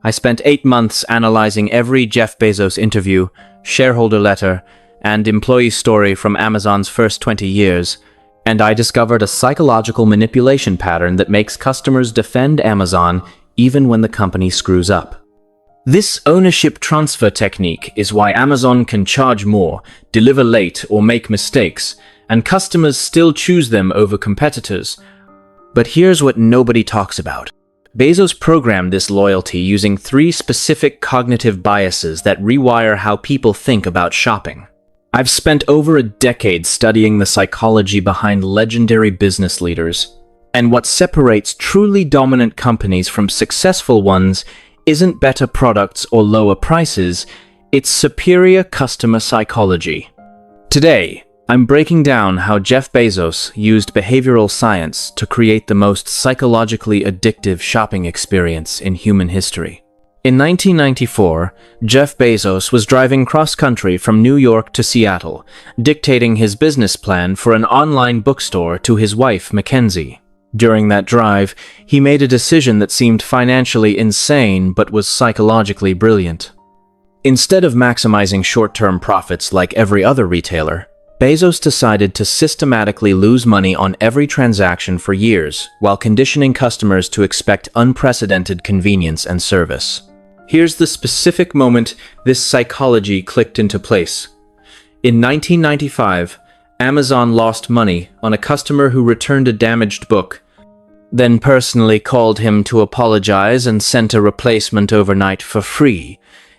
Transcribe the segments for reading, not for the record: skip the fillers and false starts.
I spent 8 months analyzing every Jeff Bezos interview, shareholder letter, and employee story from Amazon's first 20 years, and I discovered a psychological manipulation pattern that makes customers defend Amazon even when the company screws up. This ownership transfer technique is why Amazon can charge more, deliver late, or make mistakes, and customers still choose them over competitors. But here's what nobody talks about. Bezos programmed this loyalty using 3 specific cognitive biases that rewire how people think about shopping. I've spent over a decade studying the psychology behind legendary business leaders, and what separates truly dominant companies from successful ones isn't better products or lower prices, it's superior customer psychology. Today, I'm breaking down how Jeff Bezos used behavioral science to create the most psychologically addictive shopping experience in human history. In 1994, Jeff Bezos was driving cross-country from New York to Seattle, dictating his business plan for an online bookstore to his wife, Mackenzie. During that drive, he made a decision that seemed financially insane but was psychologically brilliant. Instead of maximizing short-term profits like every other retailer, Bezos decided to systematically lose money on every transaction for years, while conditioning customers to expect unprecedented convenience and service. Here's the specific moment this psychology clicked into place. In 1995, Amazon lost money on a customer who returned a damaged book, then personally called him to apologize and sent a replacement overnight for free,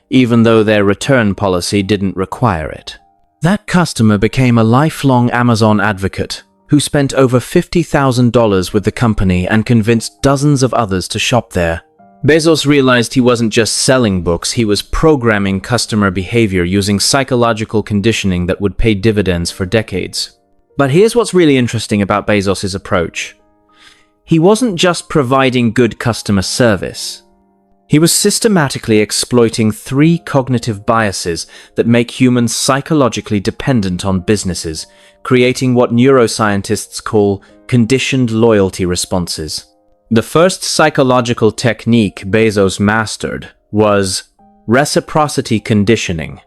even though their return policy didn't require it. That customer became a lifelong Amazon advocate who spent over $50,000 with the company and convinced dozens of others to shop there. Bezos realized he wasn't just selling books, he was programming customer behavior using psychological conditioning that would pay dividends for decades. But here's what's really interesting about Bezos' approach. He wasn't just providing good customer service. He was systematically exploiting 3 cognitive biases that make humans psychologically dependent on businesses, creating what neuroscientists call conditioned loyalty responses. The first psychological technique Bezos mastered was reciprocity conditioning.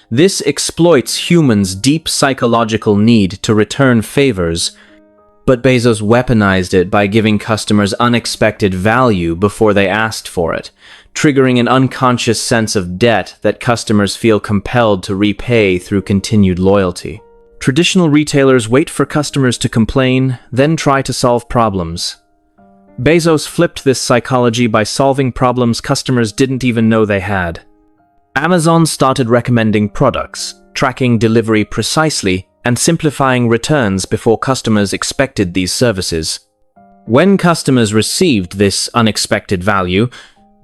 This exploits humans' deep psychological need to return favors, but Bezos weaponized it by giving customers unexpected value before they asked for it, triggering an unconscious sense of debt that customers feel compelled to repay through continued loyalty. Traditional retailers wait for customers to complain, then try to solve problems. Bezos flipped this psychology by solving problems customers didn't even know they had. Amazon started recommending products, tracking delivery precisely, and simplifying returns before customers expected these services. When customers received this unexpected value,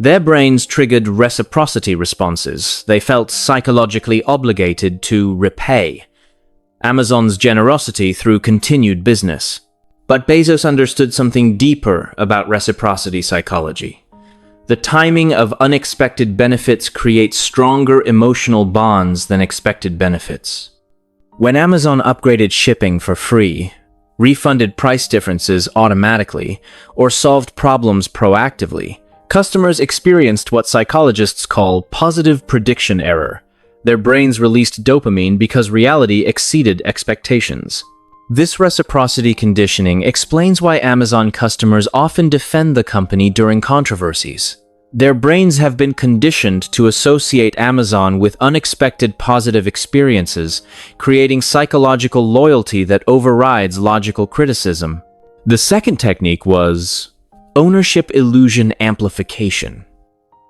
their brains triggered reciprocity responses. They felt psychologically obligated to repay Amazon's generosity through continued business. But Bezos understood something deeper about reciprocity psychology. The timing of unexpected benefits creates stronger emotional bonds than expected benefits. When Amazon upgraded shipping for free, refunded price differences automatically, or solved problems proactively, customers experienced what psychologists call positive prediction error. Their brains released dopamine because reality exceeded expectations. This reciprocity conditioning explains why Amazon customers often defend the company during controversies. Their brains have been conditioned to associate Amazon with unexpected positive experiences, creating psychological loyalty that overrides logical criticism. The second technique was ownership illusion amplification.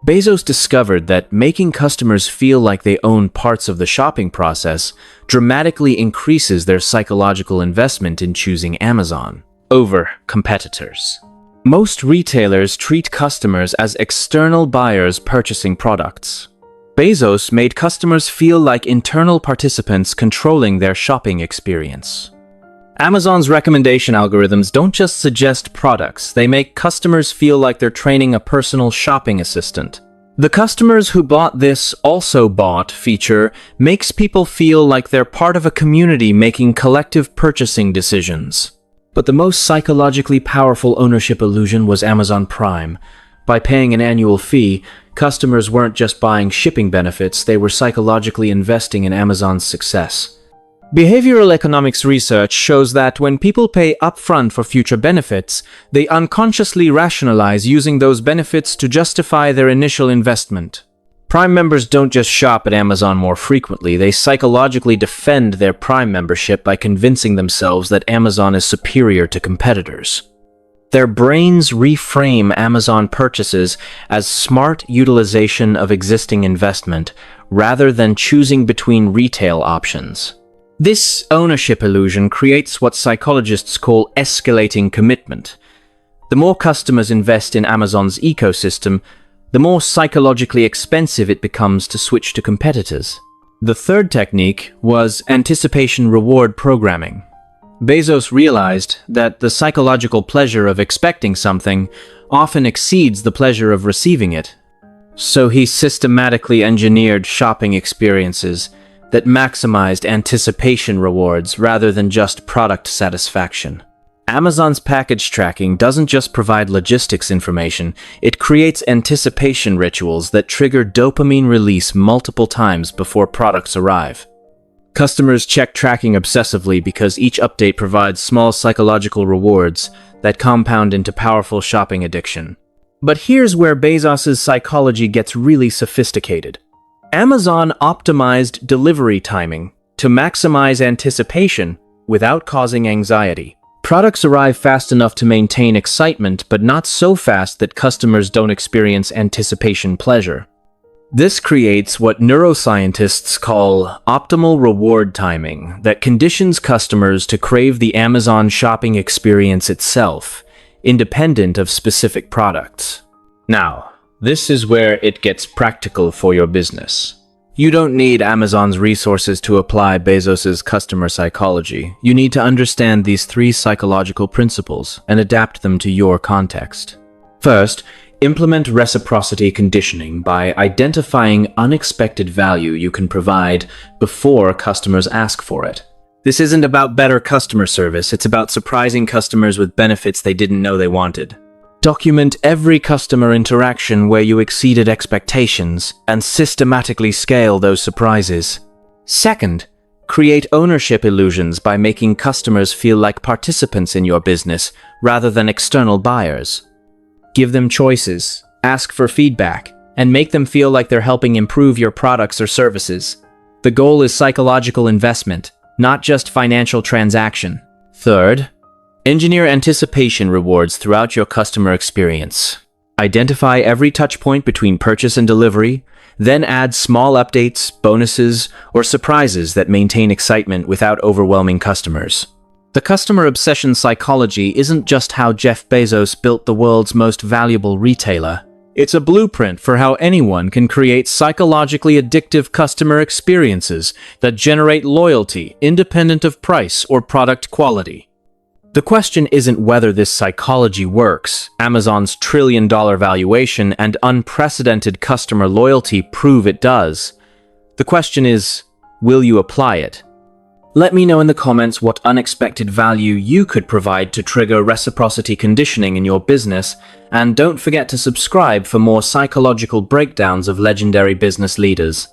Bezos discovered that making customers feel like they own parts of the shopping process dramatically increases their psychological investment in choosing Amazon over competitors. Most retailers treat customers as external buyers purchasing products. Bezos made customers feel like internal participants controlling their shopping experience. Amazon's recommendation algorithms don't just suggest products, they make customers feel like they're training a personal shopping assistant. The customers who bought this also bought feature makes people feel like they're part of a community making collective purchasing decisions. But the most psychologically powerful ownership illusion was Amazon Prime. By paying an annual fee, customers weren't just buying shipping benefits, they were psychologically investing in Amazon's success. Behavioral economics research shows that when people pay upfront for future benefits, they unconsciously rationalize using those benefits to justify their initial investment. Prime members don't just shop at Amazon more frequently, they psychologically defend their Prime membership by convincing themselves that Amazon is superior to competitors. Their brains reframe Amazon purchases as smart utilization of existing investment, rather than choosing between retail options. This ownership illusion creates what psychologists call escalating commitment. The more customers invest in Amazon's ecosystem, the more psychologically expensive it becomes to switch to competitors. The third technique was anticipation reward programming. Bezos realized that the psychological pleasure of expecting something often exceeds the pleasure of receiving it. So he systematically engineered shopping experiences that maximized anticipation rewards rather than just product satisfaction. Amazon's package tracking doesn't just provide logistics information, it creates anticipation rituals that trigger dopamine release multiple times before products arrive. Customers check tracking obsessively because each update provides small psychological rewards that compound into powerful shopping addiction. But here's where Bezos' psychology gets really sophisticated. Amazon optimized delivery timing to maximize anticipation without causing anxiety. Products arrive fast enough to maintain excitement, but not so fast that customers don't experience anticipation pleasure. This creates what neuroscientists call optimal reward timing that conditions customers to crave the Amazon shopping experience itself, independent of specific products. Now, this is where it gets practical for your business. You don't need Amazon's resources to apply Bezos' customer psychology. You need to understand these 3 psychological principles and adapt them to your context. First, implement reciprocity conditioning by identifying unexpected value you can provide before customers ask for it. This isn't about better customer service, it's about surprising customers with benefits they didn't know they wanted. Document every customer interaction where you exceeded expectations and systematically scale those surprises. Second, create ownership illusions by making customers feel like participants in your business rather than external buyers. Give them choices, ask for feedback, and make them feel like they're helping improve your products or services. The goal is psychological investment, not just financial transaction. Third, engineer anticipation rewards throughout your customer experience. Identify every touchpoint between purchase and delivery, then add small updates, bonuses, or surprises that maintain excitement without overwhelming customers. The customer obsession psychology isn't just how Jeff Bezos built the world's most valuable retailer. It's a blueprint for how anyone can create psychologically addictive customer experiences that generate loyalty, independent of price or product quality. The question isn't whether this psychology works. Amazon's trillion-dollar valuation and unprecedented customer loyalty prove it does. The question is, will you apply it? Let me know in the comments what unexpected value you could provide to trigger reciprocity conditioning in your business, and don't forget to subscribe for more psychological breakdowns of legendary business leaders.